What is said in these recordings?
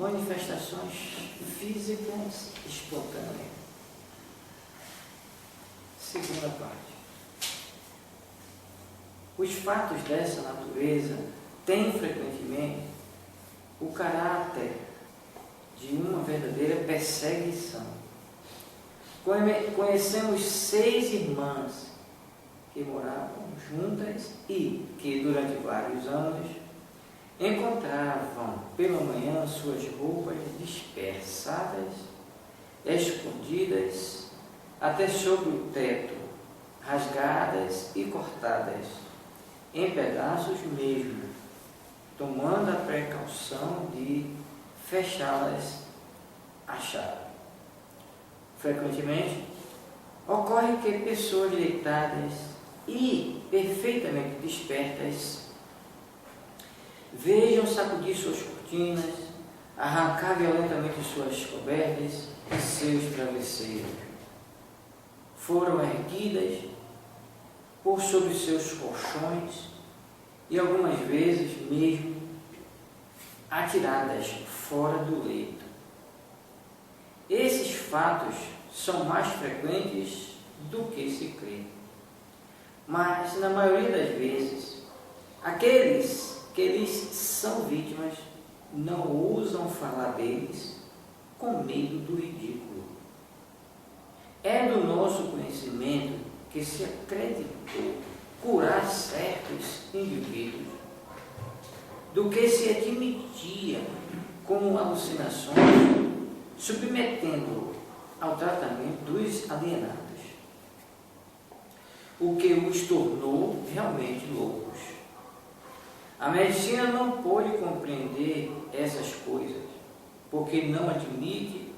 manifestações físicas espontâneas. Segunda parte. Os fatos dessa natureza têm frequentemente o caráter de uma verdadeira perseguição. Conhecemos 6 irmãs que moravam juntas e que durante vários anos encontravam pela manhã suas roupas dispersadas, escondidas até sobre o teto, rasgadas e cortadas em pedaços mesmo, tomando a precaução de fechá-las à chave. Frequentemente, ocorre que pessoas deitadas e perfeitamente despertas vejam sacudir suas cortinas, arrancar violentamente suas cobertas e seus travesseiros. Foram erguidas por sobre seus colchões e algumas vezes mesmo atiradas fora do leito. Esses fatos são mais frequentes do que se crê. Mas, na maioria das vezes, aqueles que lhes são vítimas não ousam falar deles com medo do ridículo. É do nosso conhecimento que se acreditou curar certos indivíduos do que se admitia como alucinações, submetendo-o ao tratamento dos alienados, o que os tornou realmente loucos. A medicina não pôde compreender essas coisas, porque não admite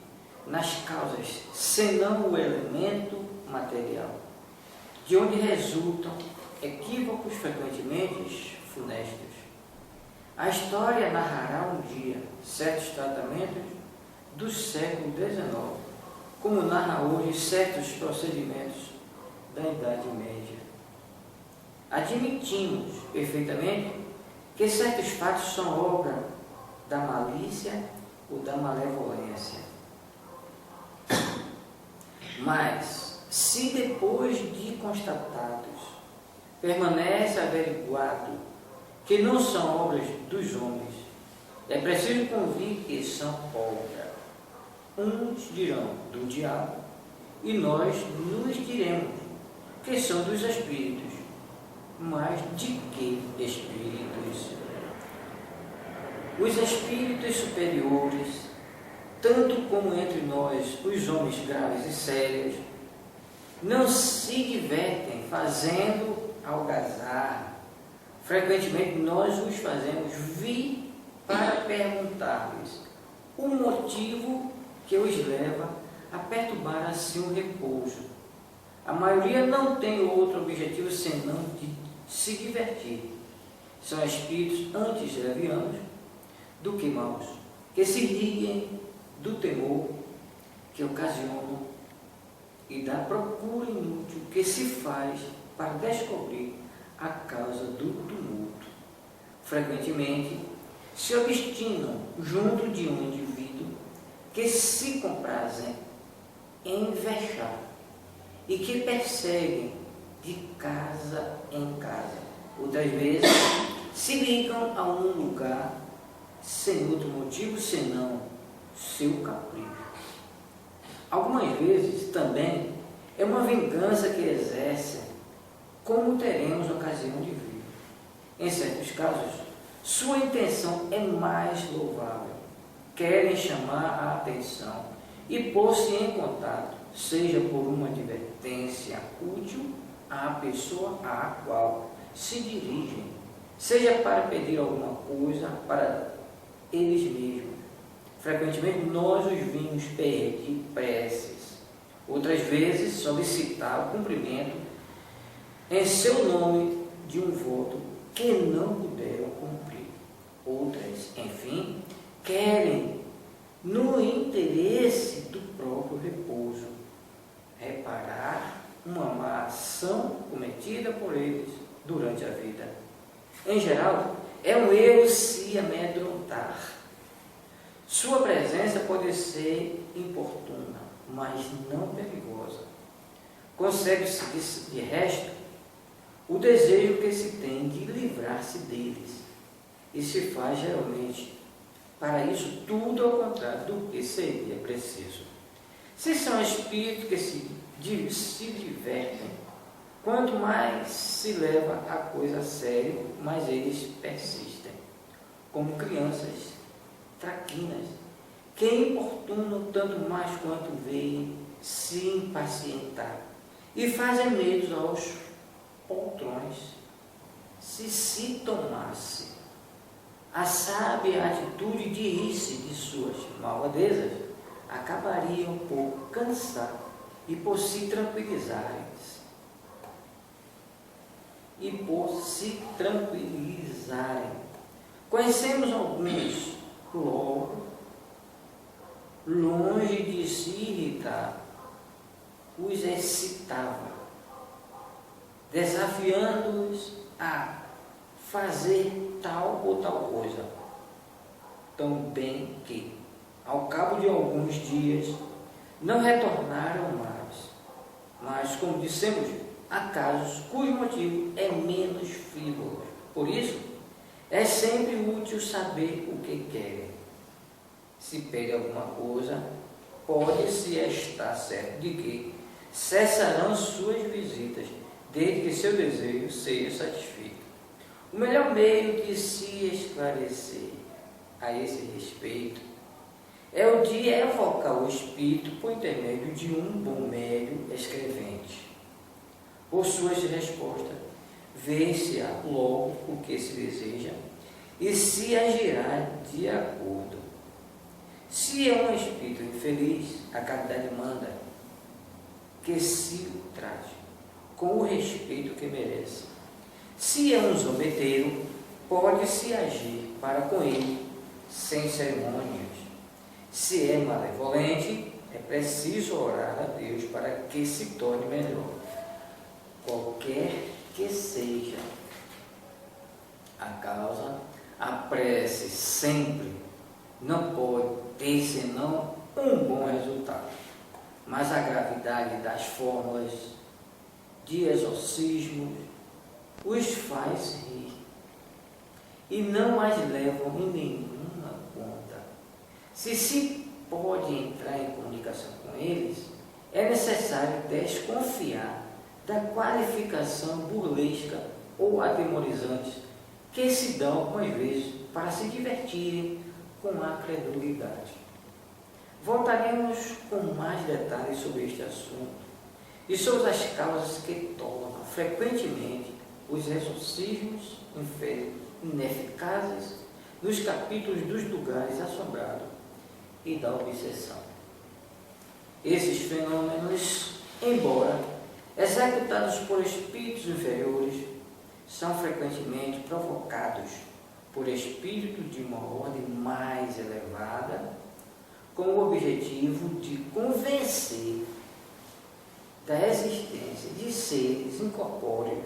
nas causas senão o elemento material, de onde resultam equívocos frequentemente funestos. A história narrará um dia certos tratamentos do século XIX, como narra hoje certos procedimentos da Idade Média. Admitimos perfeitamente que certos fatos são obra da malícia ou da malevolência. Mas, se depois de constatados permanece averiguado que não são obras dos homens, é preciso convir que são obra. Uns dirão do diabo e nós nos diremos que são dos espíritos. Mas de que espíritos? Os espíritos superiores, tanto como entre nós os homens graves e sérios, não se divertem fazendo algazarra. Frequentemente nós os fazemos vir para perguntar-lhes o motivo que os leva a perturbar assim o repouso. A maioria não tem outro objetivo senão de se divertir. São espíritos antes levianos do que maus, que se riem do temor que ocasionam e da procura inútil que se faz para descobrir a causa do tumulto. Frequentemente se obstinam junto de um indivíduo que se comprazem em vexar e que perseguem de casa em casa. Outras vezes se ligam a um lugar sem outro motivo senão seu capricho. Algumas vezes também é uma vingança que exercem, como teremos ocasião de ver. Em certos casos, sua intenção é mais louvável. Querem chamar a atenção e pôr-se em contato, seja por uma advertência útil à pessoa à qual se dirigem, seja para pedir alguma coisa para eles mesmos. Frequentemente nós os vimos pedir preces, outras vezes solicitar o cumprimento em seu nome de um voto que não puderam cumprir. Outras, enfim, querem, no interesse do próprio repouso, reparar uma má ação cometida por eles durante a vida. Em geral, é um erro se amedrontar. Sua presença pode ser importuna, mas não perigosa. Concebe-se, de resto, o desejo que se tem de livrar-se deles, e se faz geralmente, para isso, tudo ao contrário do que seria preciso. Se são espíritos que se divertem, quanto mais se leva a coisa a sério, mais eles persistem, como crianças traquinas, que importunam tanto mais quanto veem se impacientar, e fazem medos aos poltrões. Se tomasse a sábia atitude de rir-se de suas malvadezas, acabaria um pouco cansado e por se tranquilizarem. Conhecemos alguns, logo, longe de se irritar, os excitava, desafiando-os a fazer tal ou tal coisa, tão bem que, ao cabo de alguns dias, não retornaram mais. Mas, como dissemos, há casos cujo motivo é menos frívolo. Por isso, é sempre útil saber o que querem. Se pede alguma coisa, pode-se estar certo de que cessarão suas visitas, desde que seu desejo seja satisfeito. O melhor meio de se esclarecer a esse respeito é o de evocar o espírito por intermédio de um bom médium escrevente. Por suas respostas, ver-se-á logo o que se deseja e se agirá de acordo. Se é um espírito infeliz, a caridade manda que se o trate com o respeito que merece. Se é um zombeteiro, pode-se agir para com ele sem cerimônias. Se é malevolente, é preciso orar a Deus para que se torne melhor. Qualquer que seja a causa, a prece sempre não pode ter senão um bom resultado. Mas a gravidade das fórmulas de exorcismo os faz rir e não as levam em nenhuma conta. Se pode entrar em comunicação com eles, é necessário desconfiar da qualificação burlesca ou atemorizante que se dão algumas vezes para se divertirem com a credulidade. Voltaremos com mais detalhes sobre este assunto e sobre as causas que tornam frequentemente os exorcismos ineficazes nos capítulos dos lugares assombrados e da obsessão. Esses fenômenos, embora executados por espíritos inferiores, são frequentemente provocados por espíritos de uma ordem mais elevada, com o objetivo de convencer da existência de seres incorpóreos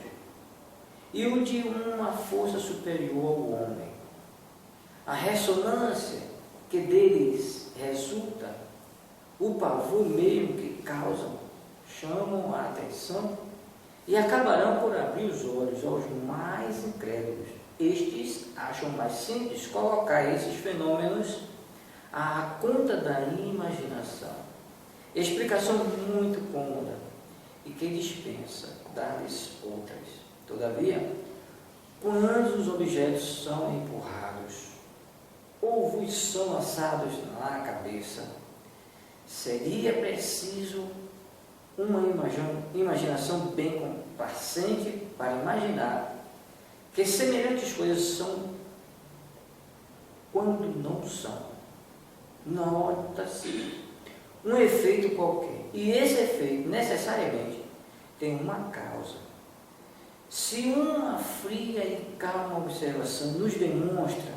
e o de uma força superior ao homem. A ressonância que deles resulta, o pavor mesmo que causam, chamam a atenção e acabarão por abrir os olhos aos mais incrédulos. Estes acham mais simples colocar esses fenômenos à conta da imaginação. Explicação muito cômoda e que dispensa dar-lhes outras. Todavia, quando os objetos são empurrados ou vos são lançados na cabeça, seria preciso uma imaginação bem complacente para imaginar que semelhantes coisas são quando não são. Nota-se um efeito qualquer, e esse efeito necessariamente tem uma causa. Se uma fria e calma observação nos demonstra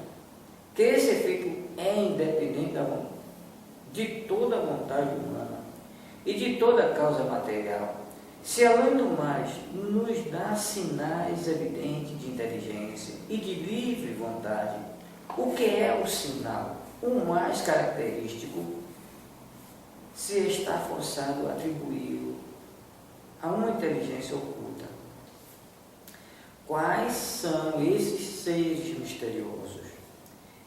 que esse efeito é independente de toda a vontade humana e de toda a causa material, se além do mais nos dá sinais evidentes de inteligência e de livre vontade, o que é o sinal o mais característico, se está forçado a atribuí-lo a uma inteligência oculta. Quais são esses seres misteriosos?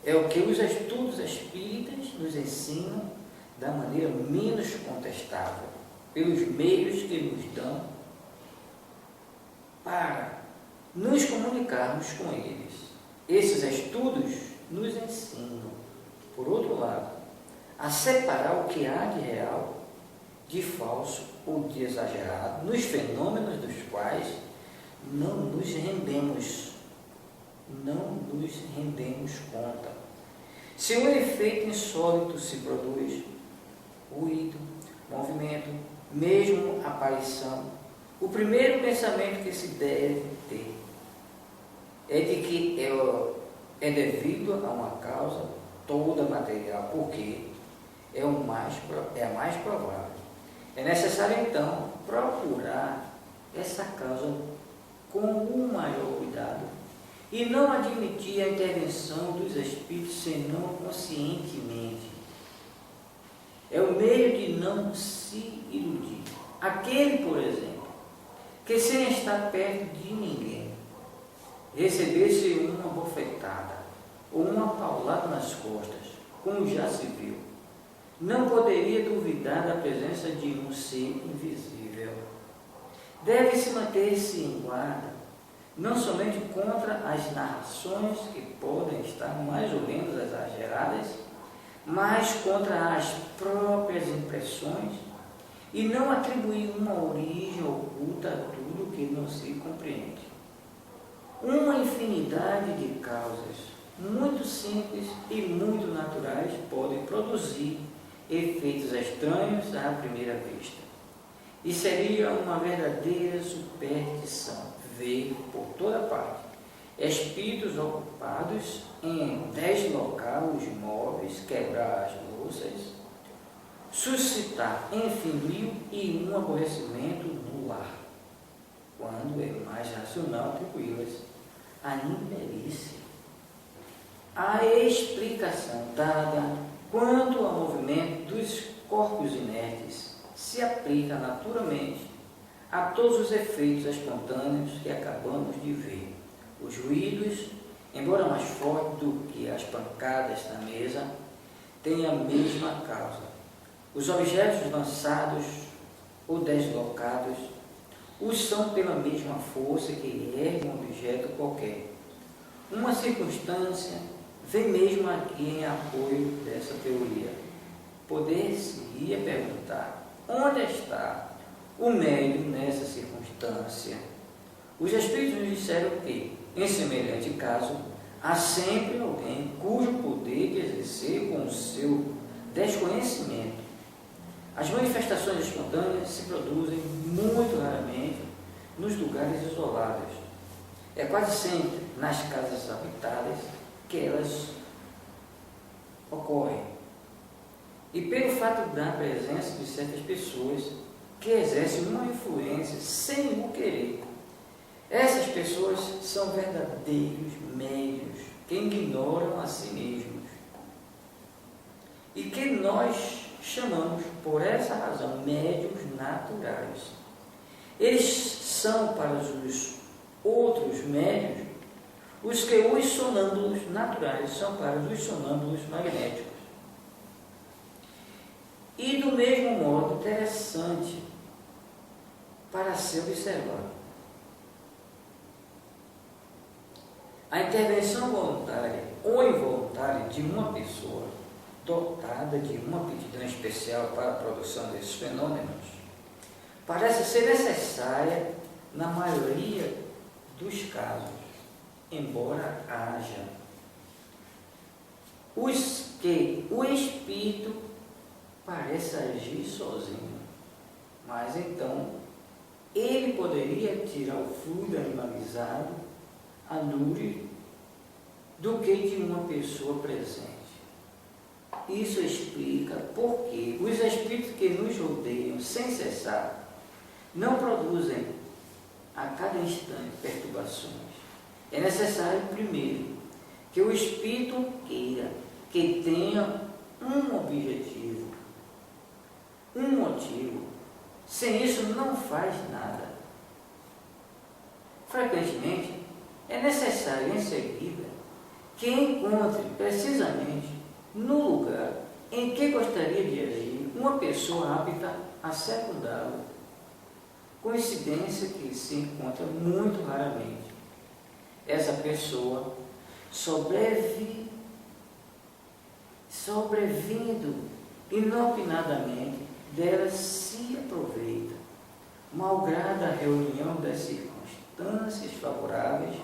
É o que os estudos espíritas nos ensinam da maneira menos contestável, pelos meios que nos dão para nos comunicarmos com eles. Esses estudos nos ensinam, por outro lado, a separar o que há de real, de falso ou de exagerado, nos fenômenos dos quais não nos rendemos conta. Se um efeito insólito se produz, ruído, movimento, mesmo aparição, o primeiro pensamento que se deve ter é de que é devido a uma causa toda material, porque é a mais provável. É necessário, então, procurar essa causa com o maior cuidado e não admitir a intervenção dos espíritos senão conscientemente. É o meio de não se iludir. Aquele, por exemplo, que sem estar perto de ninguém, recebesse uma bofetada ou uma paulada nas costas, como já se viu, não poderia duvidar da presença de um ser invisível. Deve-se manter-se em guarda, não somente contra as narrações que podem estar mais ou menos exageradas, mas contra as próprias impressões e não atribuir uma origem oculta a tudo que não se compreende. Uma infinidade de causas muito simples e muito naturais podem produzir efeitos estranhos à primeira vista. E seria uma verdadeira superstição ver por toda parte espíritos ocupados em deslocar os móveis, quebrar as louças, suscitar enfim e um aborrecimento no lar, quando é mais racional atribuí-las à imperícia. A explicação dada quanto ao movimento dos corpos inertes se aplica naturalmente a todos os efeitos espontâneos que acabamos de ver. Os ruídos, embora mais fortes do que as pancadas na mesa, têm a mesma causa. Os objetos lançados ou deslocados os são pela mesma força que ergue um objeto qualquer. Uma circunstância vem mesmo aqui em apoio dessa teoria. Poder-se-ia perguntar: onde está o médium nessa circunstância? Os Espíritos nos disseram que, em semelhante caso, há sempre alguém cujo poder de exercer com o seu desconhecimento. As manifestações espontâneas se produzem muito raramente nos lugares isolados. É quase sempre nas casas habitadas que elas ocorrem. E pelo fato da presença de certas pessoas que exercem uma influência sem o querer. Essas pessoas são verdadeiros médiuns que ignoram a si mesmos e que nós chamamos, por essa razão, médiuns naturais. Eles são para os outros médiuns os que os sonâmbulos naturais são para os sonâmbulos magnéticos. E do mesmo modo interessante para ser observado. A intervenção voluntária ou involuntária de uma pessoa dotada de uma aptidão especial para a produção desses fenômenos parece ser necessária na maioria dos casos, embora haja os que o espírito parece agir sozinho, mas então ele poderia tirar o fluido animalizado anúrio do que de uma pessoa presente. Isso explica por que os espíritos que nos rodeiam sem cessar não produzem a cada instante perturbações. É necessário, primeiro, que o espírito queira que tenha um objetivo, um motivo. Sem isso não faz nada. Frequentemente, é necessário em seguida que encontre precisamente no lugar em que gostaria de agir uma pessoa apta a secundá-lo. Coincidência que se encontra muito raramente. Essa pessoa sobrevindo inopinadamente, dela se aproveita, malgrada a reunião das circunstâncias favoráveis,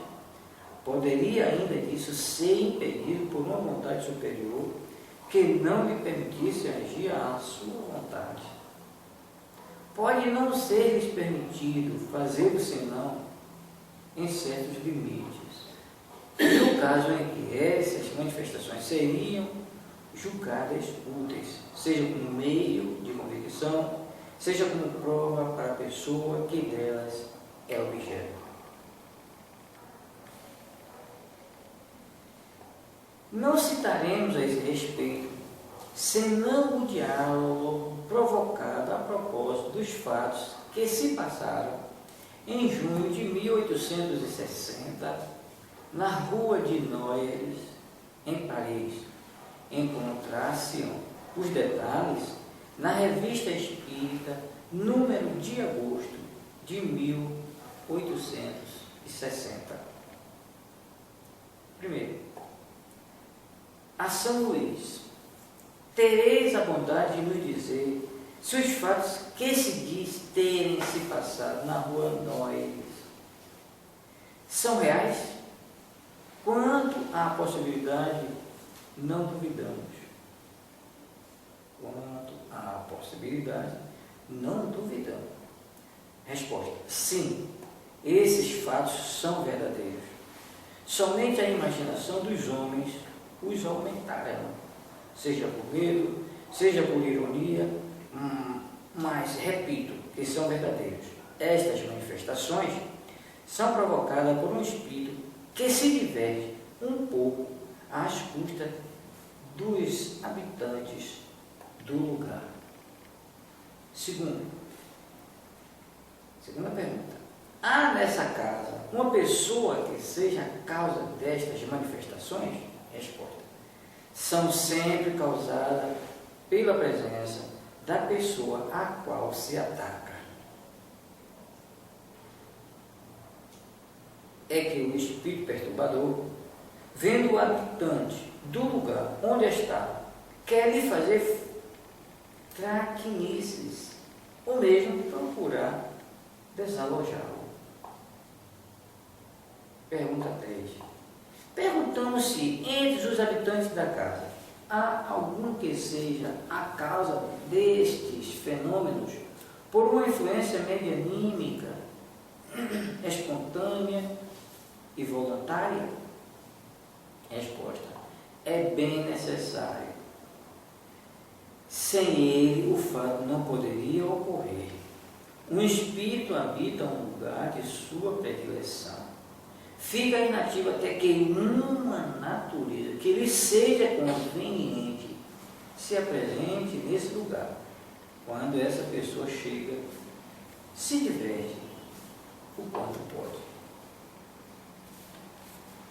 poderia ainda disso ser impedido por uma vontade superior que não lhe permitisse agir à sua vontade. Pode não ser-lhes permitido fazê-lo senão em certos limites, no caso em que essas manifestações seriam julgadas úteis, seja como meio de convicção, seja como prova para a pessoa que delas é objeto. Não citaremos a esse respeito senão o diálogo provocado a propósito dos fatos que se passaram em junho de 1860 na rua de Noyers, em Paris. Encontrar-se-ão os detalhes na Revista Espírita, número de agosto de 1860. Primeiro, a São Luís. Tereis a bondade de nos dizer se os fatos que se diz terem se passado na rua Noyers são reais? Quanto à possibilidade, não duvidamos. Quanto à possibilidade, não duvidamos. Resposta: sim, esses fatos são verdadeiros. Somente a imaginação dos homens os aumentarão, seja por medo, seja por ironia, mas repito que são verdadeiros. Estas manifestações são provocadas por um espírito que se diverte um pouco às custas dos habitantes do lugar. Segunda pergunta: há nessa casa uma pessoa que seja a causa destas manifestações? Resposta: são sempre causadas pela presença da pessoa a qual se ataca. É que o espírito perturbador, vendo o habitante do lugar onde está, quer lhe fazer traquinices, ou mesmo procurar desalojá-lo. Pergunta 3. Perguntamos se entre os habitantes da casa há algum que seja a causa destes fenômenos por uma influência medianímica, espontânea e voluntária? Resposta: é bem necessário. Sem ele, o fato não poderia ocorrer. Um espírito habita um lugar de sua predileção. Fica inativo até que uma natureza que lhe seja conveniente se apresente nesse lugar. Quando essa pessoa chega, se diverte o quanto pode.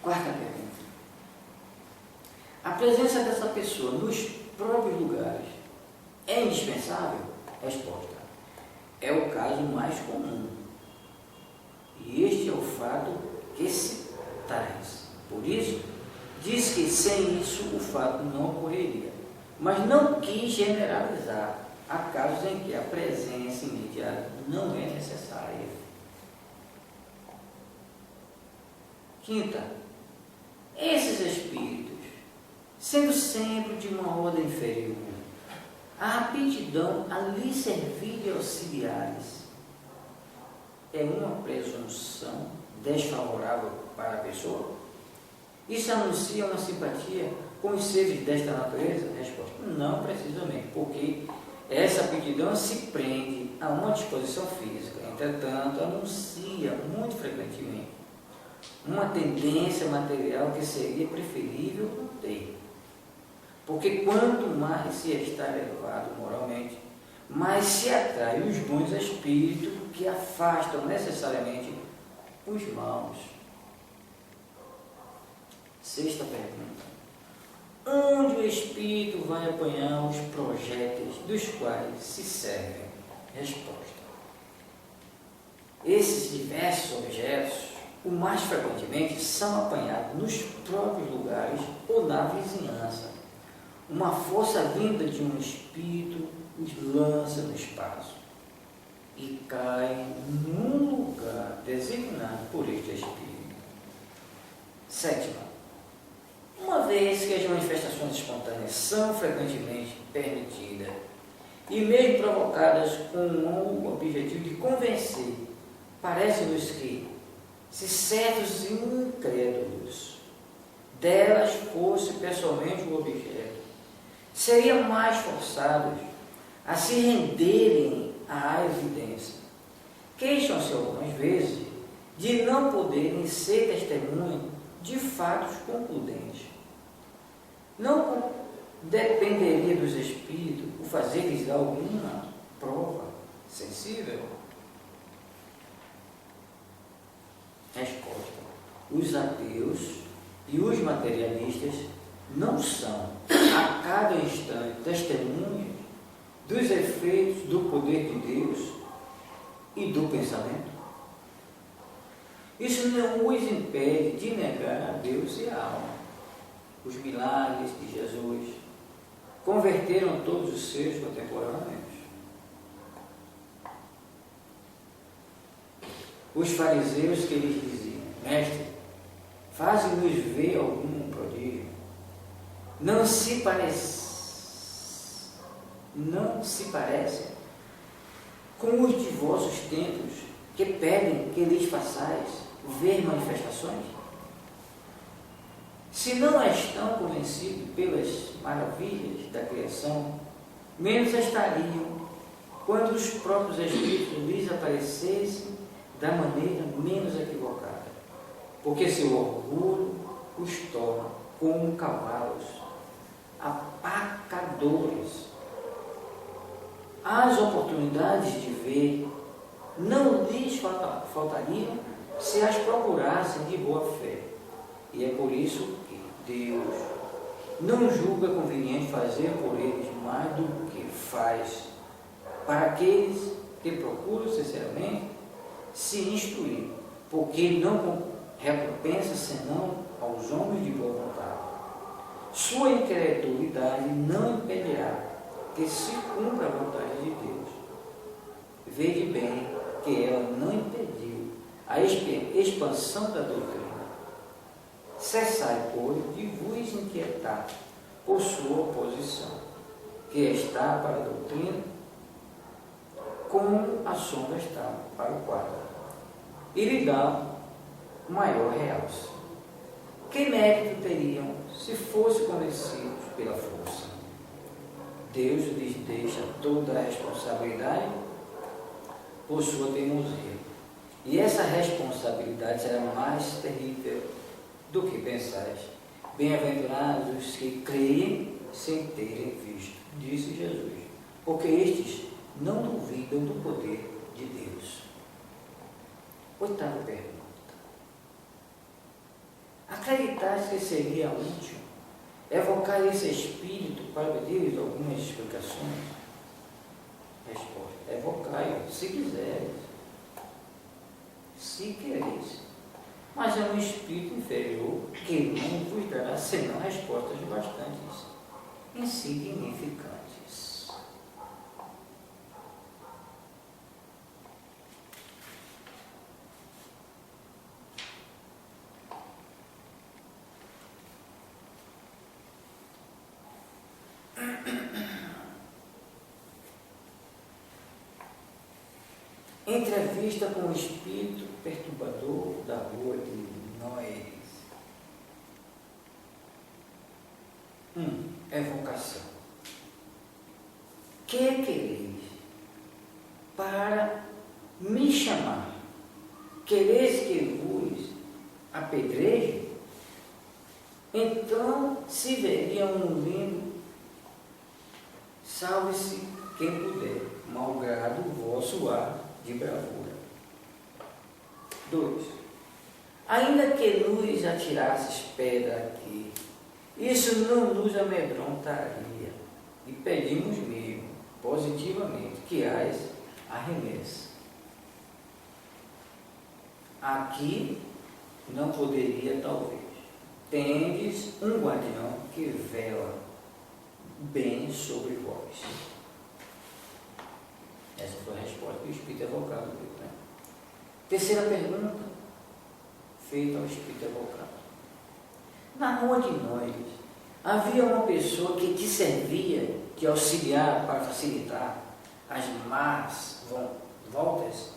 Quarta pergunta: a presença dessa pessoa nos próprios lugares é indispensável? Resposta: é o caso mais comum. E este é o fato que se traz. Por isso, diz que sem isso o fato não ocorreria. Mas não quis generalizar. Há casos em que a presença imediata não é necessária. Quinta, esses espíritos, sendo sempre de uma ordem inferior, a aptidão a lhe servir de auxiliares é uma presunção desfavorável para a pessoa? Isso anuncia uma simpatia com os seres desta natureza? Resposta: não precisamente, porque essa aptidão se prende a uma disposição física. Entretanto, anuncia muito frequentemente uma tendência material que seria preferível não ter. Porque quanto mais se está elevado moralmente, mais se atrai os bons espíritos que afastam necessariamente os maus. Sexta pergunta. Onde o espírito vai apanhar os projéteis dos quais se servem? Resposta. Esses diversos objetos, o mais frequentemente, são apanhados nos próprios lugares ou na vizinhança. Uma força vinda de um espírito os lança no espaço e cai num lugar designado por este espírito. Sétima. Uma vez que as manifestações espontâneas são frequentemente permitidas e mesmo provocadas com o objetivo de convencer, parece-nos que, se certos incrédulos delas fosse pessoalmente o objeto, seriam mais forçados a se renderem à evidência. Queixam-se algumas vezes de não poderem ser testemunhas de fatos concludentes. Não dependeria dos espíritos o fazer-lhes alguma prova sensível? Resposta. Os ateus e os materialistas não são, a cada instante, testemunhas dos efeitos do poder de Deus e do pensamento? Isso não os impede de negar a Deus e a alma. Os milagres de Jesus converteram todos os seus contemporâneos. Os fariseus que lhes diziam: Mestre, faze-nos ver algum prodígio. Não se parece com os de vossos templos que pedem que lhes façais ver manifestações? Se não estão convencidos pelas maravilhas da criação, menos estariam quando os próprios espíritos lhes aparecessem da maneira menos equivocada, porque seu orgulho os torna como cavalos apacadores. As oportunidades de ver não lhes faltariam se as procurassem de boa fé. E é por isso que Deus não julga conveniente fazer por eles mais do que faz para aqueles que procuram sinceramente se instruir, porque Ele não recompensa senão aos homens de boa vontade. Sua incredulidade não impedirá que se cumpra a vontade de Deus. Veja bem que ela não impediu a expansão da doutrina. Cessai, pois, de vos inquietar por sua oposição, que está para a doutrina, como a sombra está para o quadro, e lhe dá maior realce. Que mérito teriam se fossem convencidos pela força? Deus lhes deixa toda a responsabilidade por sua teimosia. E essa responsabilidade será mais terrível do que pensais. Bem-aventurados os que creem sem terem visto, disse Jesus, porque estes não duvidam do poder de Deus. Oitava pergunta. Acreditais que seria útil evocar esse espírito para pedir algumas explicações? Resposta. Evocai-o, se quiseres, se quereis. Mas é um espírito inferior que não vos dará senão respostas bastante insignificantes. Entrevista com o espírito perturbador da rua de Noé. Evocação. Que quereis para me chamar? Quereis que vos apedreje? Então se veria um limbo Salve-se quem puder, malgrado o vosso ar de bravura. 2. Ainda que nos atirasses pedra aqui, isso não nos amedrontaria, e pedimos mesmo, positivamente, que as arremesse. Aqui não poderia, talvez. Tendes um guardião que vela bem sobre vós. Essa foi a resposta que o Espírito evocado deu, né? Terceira pergunta, feita ao Espírito evocado. Na rua de nós, havia uma pessoa que te servia de auxiliar para facilitar as más voltas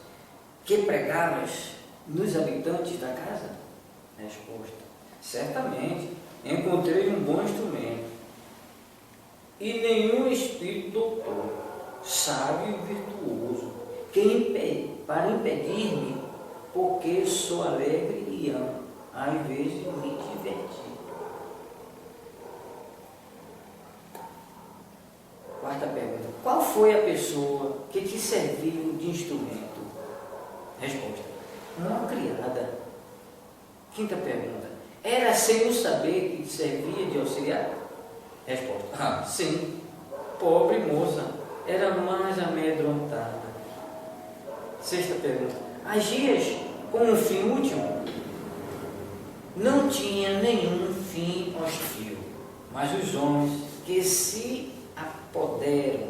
que pregavas nos habitantes da casa? Resposta: certamente, encontrei um bom instrumento, e nenhum espírito doutor, sábio e virtuoso, para impedir-me, porque sou alegre e amo, ao invés de me divertir. Quarta pergunta: qual foi a pessoa que te serviu de instrumento? Resposta: uma criada. Quinta pergunta: era sem o saber que te servia de auxiliar? Resposta: sim. Pobre moça, era mais amedrontada. Sexta pergunta: agias com um fim útil? Não tinha nenhum fim hostil, mas os homens que se apoderam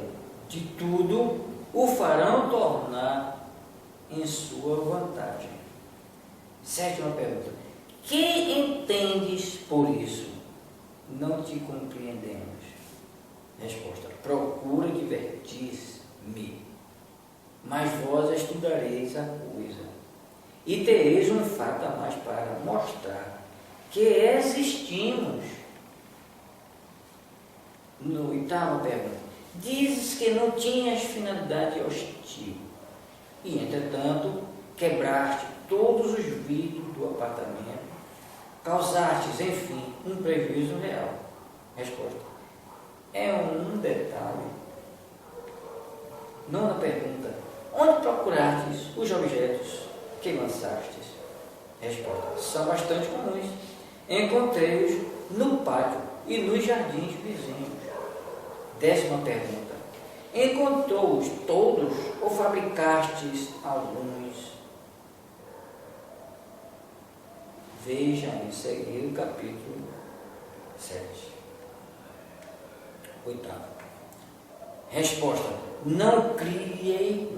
de tudo o farão tornar em sua vantagem. Sétima pergunta: que entendes por isso? Não te compreendemos. Resposta: procura divertir-me, mas vós estudareis a coisa, e tereis um fato a mais para mostrar que existimos. No oitava pergunta: dizes que não tinhas finalidade hostil, e entretanto quebraste todos os vidros do apartamento, causastes, enfim, um prejuízo real. Resposta: é um detalhe. Nona pergunta: onde procurastes os objetos que lançastes? Resposta: são bastante comuns. Encontrei-os no pátio e nos jardins vizinhos. Décima pergunta: encontrou-os todos ou fabricastes alguns? Veja em seguida o capítulo 7. Oitava. Resposta: não criei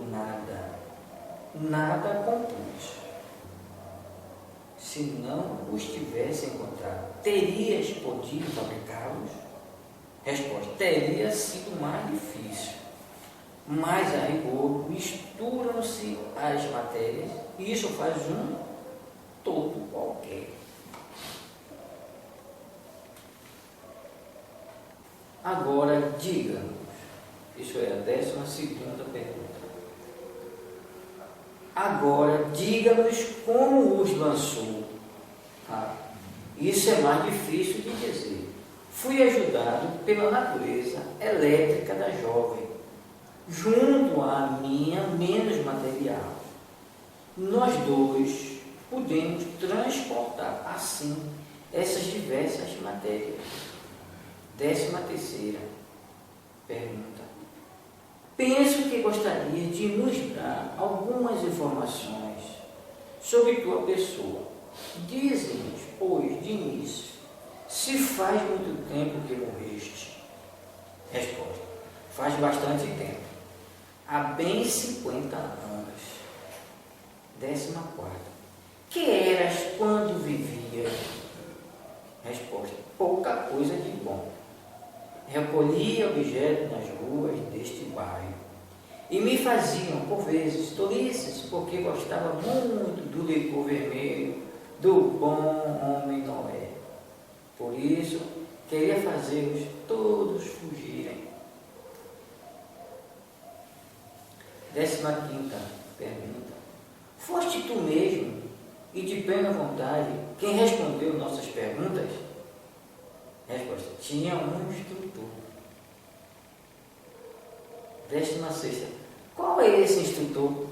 nada compus. Se não os tivesse encontrado, terias podido fabricá-los? Resposta: teria sido mais difícil, mas a rigor misturam-se as matérias e isso faz um todo qualquer. Agora diga-nos, isso é a 12ª pergunta. Agora diga-nos como os lançou. Isso é mais difícil de dizer. Fui ajudado pela natureza elétrica da jovem, junto à minha menos material. Nós dois podemos transportar assim essas diversas matérias. 13ª pergunta: penso que gostaria de nos dar algumas informações sobre tua pessoa. Dize-nos, pois, de início, se faz muito tempo que morreste. Resposta: faz bastante tempo, há bem 50 anos. 14ª: que eras quando vivias? Resposta: pouca coisa de bom. Recolhia objetos nas ruas deste bairro e me faziam, por vezes, tolices, porque gostava muito do licor vermelho do bom homem Noé. Por isso, queria fazê-los todos fugirem. 15ª pergunta: foste tu mesmo e de plena vontade quem respondeu nossas perguntas? Resposta: tinha um instrutor. 16ª. Qual é esse instrutor?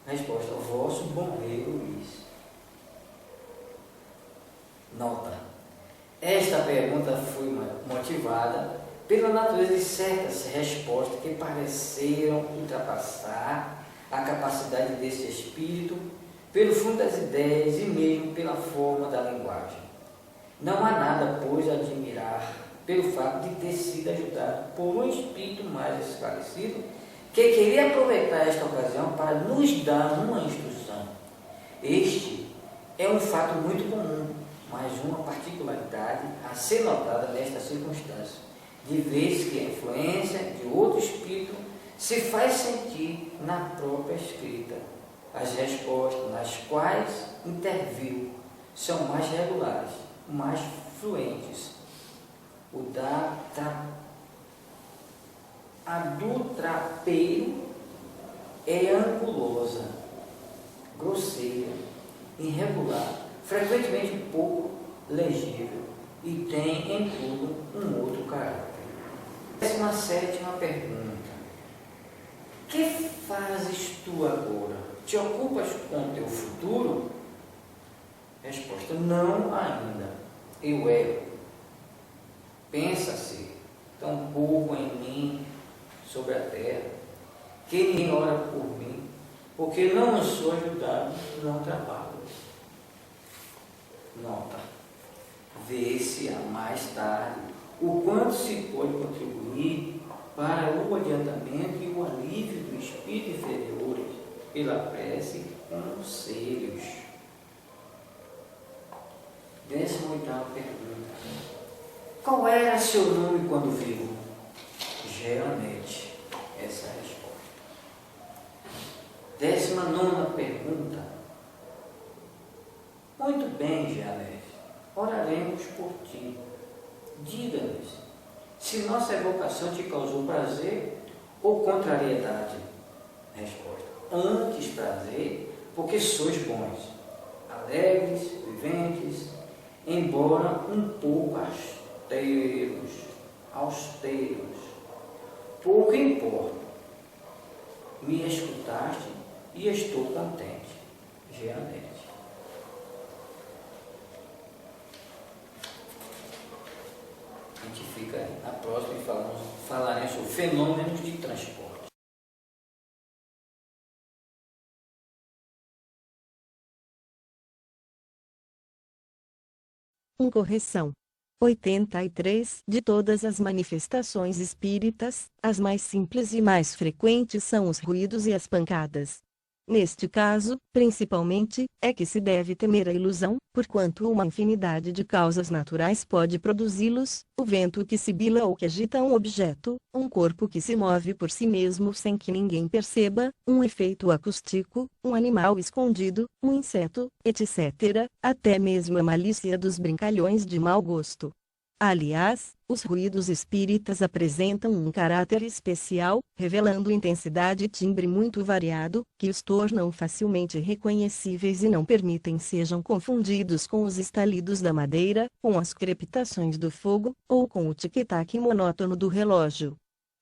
Resposta: o vosso bom rei Luís. Nota: esta pergunta foi motivada pela natureza de certas respostas que pareceram ultrapassar a capacidade desse espírito, pelo fundo das ideias e mesmo pela forma da linguagem. Não há nada, pois, a admirar pelo fato de ter sido ajudado por um espírito mais esclarecido, que queria aproveitar esta ocasião para nos dar uma instrução. Este é um fato muito comum, mas uma particularidade a ser notada nesta circunstância, de vez que a influência de outro espírito se faz sentir na própria escrita. As respostas nas quais interviu são mais regulares, mais fluentes. A do trapeiro é angulosa, grosseira, irregular, frequentemente um pouco legível e tem em tudo um outro caráter. 17ª pergunta: que fazes tu agora? Te ocupas com teu futuro? Resposta: não ainda. Eu erro. Pensa-se tão pouco em mim sobre a terra, que ninguém ora por mim, porque não sou ajudado, não trabalho. Nota: vê-se a mais tarde o quanto se pode contribuir para o adiantamento e o alívio do espírito inferiores pela prece e conselhos. 18ª pergunta: qual era seu nome quando vivo? Geanete. Essa é a resposta. 19ª pergunta: muito bem, Geanete, oraremos por ti. Diga-nos se nossa evocação te causou prazer ou contrariedade. Resposta: antes prazer, porque sois bons, alegres, viventes, embora um pouco austeros. Pouco importa. Me escutaste e estou contente. Geanete. A gente fica na próxima e falaremos sobre fenômenos de transporte. Correção. 83. De todas as manifestações espíritas, as mais simples e mais frequentes são os ruídos e as pancadas. Neste caso, principalmente, é que se deve temer a ilusão, porquanto uma infinidade de causas naturais pode produzi-los: o vento que sibila ou que agita um objeto, um corpo que se move por si mesmo sem que ninguém perceba, um efeito acústico, um animal escondido, um inseto, etc., até mesmo a malícia dos brincalhões de mau gosto. Aliás, os ruídos espíritas apresentam um caráter especial, revelando intensidade e timbre muito variado, que os tornam facilmente reconhecíveis e não permitem sejam confundidos com os estalidos da madeira, com as crepitações do fogo, ou com o tic-tac monótono do relógio.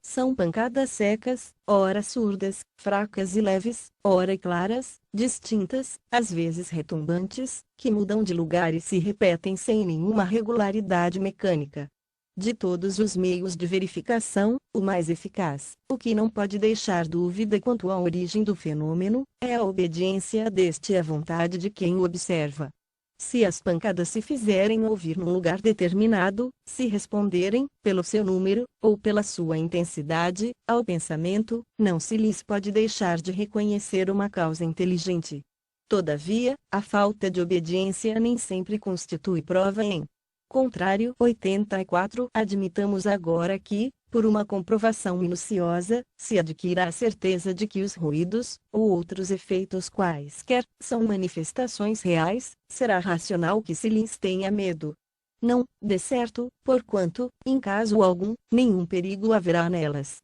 São pancadas secas, ora surdas, fracas e leves, ora claras, distintas, às vezes retumbantes, que mudam de lugar e se repetem sem nenhuma regularidade mecânica. De todos os meios de verificação, o mais eficaz, o que não pode deixar dúvida quanto à origem do fenômeno, é a obediência deste à vontade de quem o observa. Se as pancadas se fizerem ouvir num lugar determinado, se responderem, pelo seu número, ou pela sua intensidade, ao pensamento, não se lhes pode deixar de reconhecer uma causa inteligente. Todavia, a falta de obediência nem sempre constitui prova em contrário. 84. Admitamos agora que, por uma comprovação minuciosa, se adquira a certeza de que os ruídos, ou outros efeitos quaisquer, são manifestações reais, será racional que se lhes tenha medo. Não, de certo, porquanto, em caso algum, nenhum perigo haverá nelas.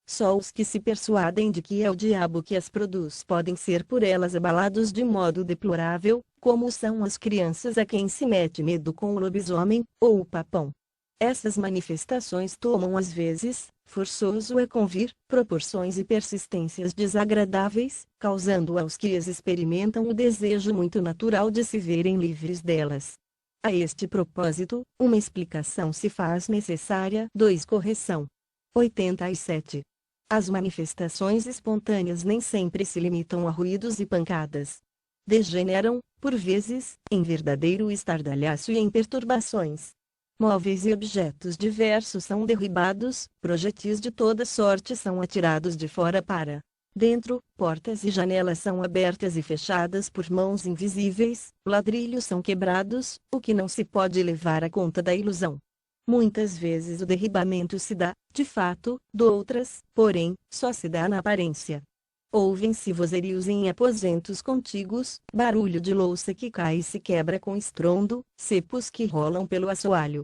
Só os que se persuadem de que é o diabo que as produz podem ser por elas abalados de modo deplorável, como são as crianças a quem se mete medo com o lobisomem, ou o papão. Essas manifestações tomam às vezes Forçoso é convir proporções e persistências desagradáveis, causando aos que as experimentam o desejo muito natural de se verem livres delas. A este propósito, uma explicação se faz necessária. 2. Correção. 87. As manifestações espontâneas nem sempre se limitam a ruídos e pancadas. Degeneram, por vezes, em verdadeiro estardalhaço e em perturbações. Móveis e objetos diversos são derribados, projetis de toda sorte são atirados de fora para dentro, portas e janelas são abertas e fechadas por mãos invisíveis, ladrilhos são quebrados, o que não se pode levar à conta da ilusão. Muitas vezes o derribamento se dá, de fato, doutras, porém, só se dá na aparência. Ouvem-se vozerios em aposentos contíguos, barulho de louça que cai e se quebra com estrondo, cepos que rolam pelo assoalho.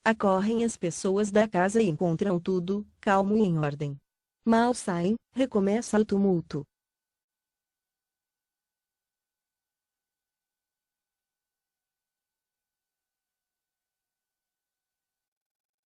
Acorrem as pessoas da casa e encontram tudo calmo e em ordem. Mal saem, recomeça o tumulto.